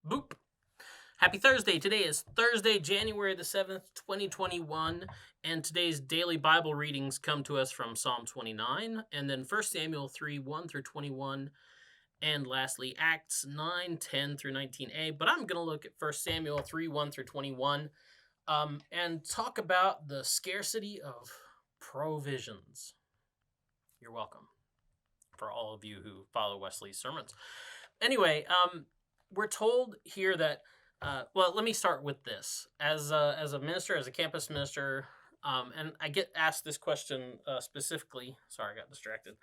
Boop. Happy Thursday. Today is Thursday, January the 7th, 2021, and today's daily Bible readings come to us from Psalm 29, and then 1 Samuel 3, 1 through 21, and lastly, Acts 9, 10 through 19a. But I'm going to look at 1 Samuel 3, 1 through 21, and talk about the scarcity of provisions. You're welcome, for all of you who follow Wesley's sermons. Anyway, we're told here that well, let me start with this. As a minister, as a campus minister, and I get asked this question specifically, sorry, I got distracted,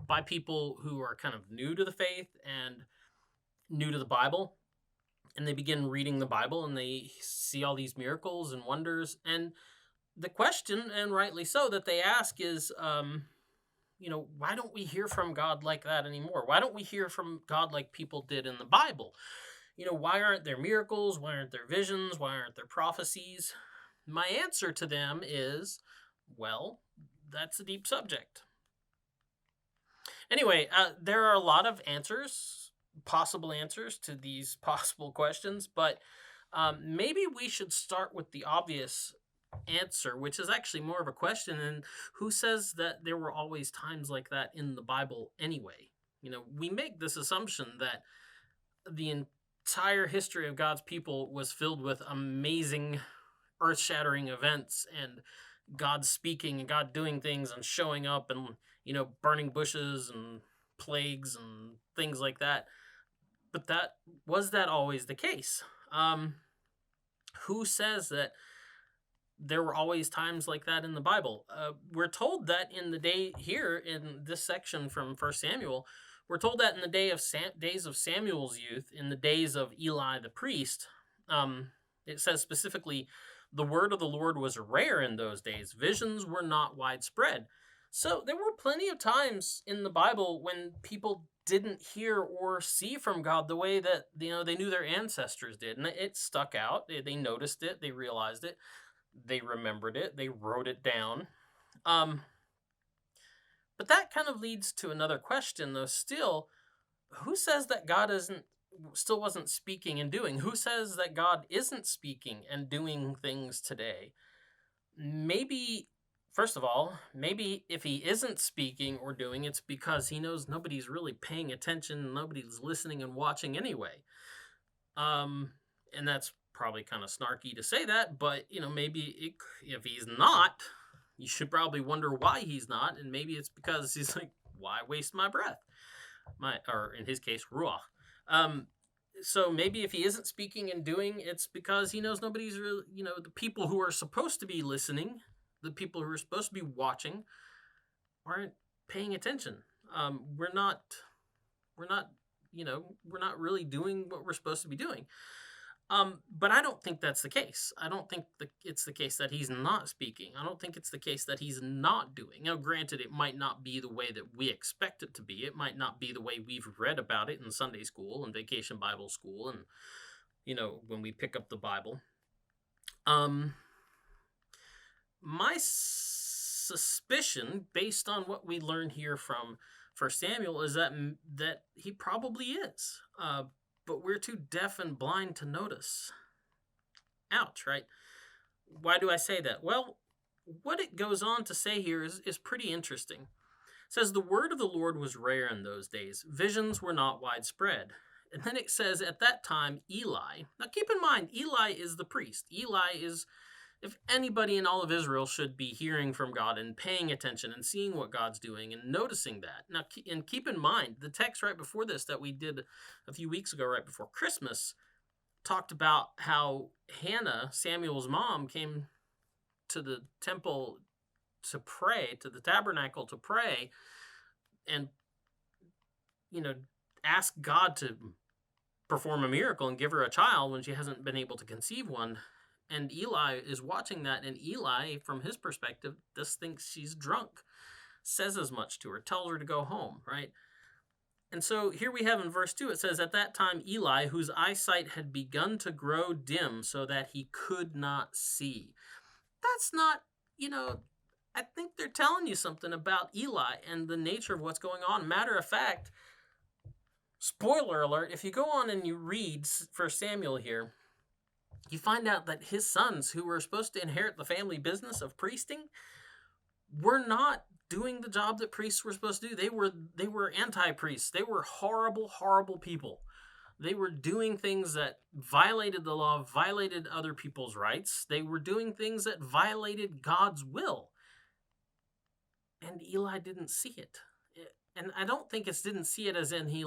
by people who are kind of new to the faith and new to the Bible, and they begin reading the Bible and they see all these miracles and wonders. And the question, and rightly so, that they ask is, why don't we hear from God like that anymore? Why don't we hear from God like people did in the Bible? Why aren't there miracles? Why aren't there visions? Why aren't there prophecies? My answer to them is, well, that's a deep subject. Anyway, there are a lot of possible answers to these possible questions, but maybe we should start with the obvious answer, which is actually more of a question. And who says that there were always times like that in the Bible anyway? We make this assumption that the entire history of God's people was filled with amazing, earth-shattering events and God speaking and God doing things and showing up and, burning bushes and plagues and things like that. But was that always the case? Who says that there were always times like that in the Bible? We're told that in the day here in this section from 1 Samuel, we're told that in the days of Samuel's youth, in the days of Eli the priest, it says specifically, the word of the Lord was rare in those days. Visions were not widespread. So there were plenty of times in the Bible when people didn't hear or see from God the way that they knew their ancestors did. And it stuck out. They noticed it. They realized it. They remembered it. They wrote it down. But that kind of leads to another question, though. Still, who says that God still wasn't speaking and doing? Who says that God isn't speaking and doing things today? Maybe, first of all, if he isn't speaking or doing, it's because he knows nobody's really paying attention, nobody's listening and watching anyway. And that's probably kind of snarky to say that, but maybe if he's not, you should probably wonder why he's not, and maybe it's because he's like, why waste my breath? Or in his case, ruach. So maybe if he isn't speaking and doing, it's because he knows nobody's really, the people who are supposed to be listening, the people who are supposed to be watching, aren't paying attention. We're not really doing what we're supposed to be doing. But I don't think that's the case. I don't think it's the case that he's not speaking. I don't think it's the case that he's not doing. Granted, it might not be the way that we expect it to be. It might not be the way we've read about it in Sunday school and Vacation Bible School and, when we pick up the Bible. My suspicion, based on what we learn here from 1 Samuel, is that he probably is. But we're too deaf and blind to notice. Ouch, right? Why do I say that? Well, what it goes on to say here is pretty interesting. It says, the word of the Lord was rare in those days. Visions were not widespread. And then it says, at that time, Eli. Now keep in mind, Eli is the priest. Eli is, if anybody in all of Israel should be hearing from God and paying attention and seeing what God's doing and noticing that. Now, and keep in mind, the text right before this that we did a few weeks ago, right before Christmas, talked about how Hannah, Samuel's mom, came to the temple to pray, to the tabernacle to pray, and, ask God to perform a miracle and give her a child when she hasn't been able to conceive one. And Eli is watching that, and Eli, from his perspective, just thinks she's drunk, says as much to her, tells her to go home, right? And so here we have in verse 2, it says, at that time Eli, whose eyesight had begun to grow dim so that he could not see. That's not, I think they're telling you something about Eli and the nature of what's going on. Matter of fact, Spoiler alert, if you go on and you read 1 Samuel here, you find out that his sons, who were supposed to inherit the family business of priesting, were not doing the job that priests were supposed to do. They were anti-priests. They were horrible, horrible people. They were doing things that violated the law, violated other people's rights. They were doing things that violated God's will. And Eli didn't see it. And I don't think it's didn't see it as in he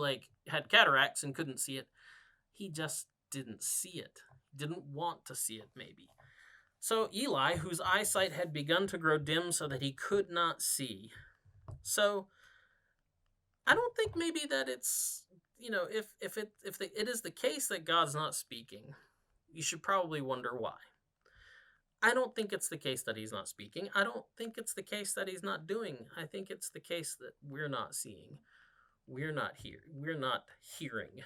had cataracts and couldn't see it. He just didn't see it. Didn't want to see it, maybe. So Eli, whose eyesight had begun to grow dim so that he could not see. So I don't think maybe that it's, if it is the case that God's not speaking, you should probably wonder why. I don't think it's the case that he's not speaking. I don't think it's the case that he's not doing. I think it's the case that we're not seeing. We're not hearing.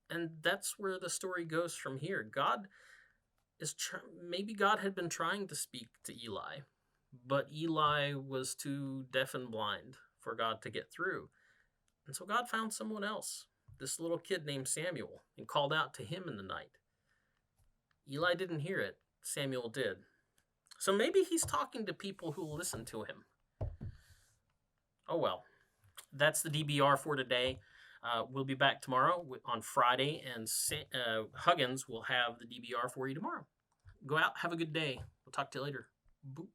And that's where the story goes from here. Maybe God had been trying to speak to Eli, but Eli was too deaf and blind for God to get through. And so God found someone else, this little kid named Samuel, and called out to him in the night. Eli didn't hear it. Samuel did. So maybe he's talking to people who listen to him. Oh well. That's the DBR for today. We'll be back tomorrow on Friday, and Huggins will have the DBR for you tomorrow. Go out, have a good day. We'll talk to you later. Boop.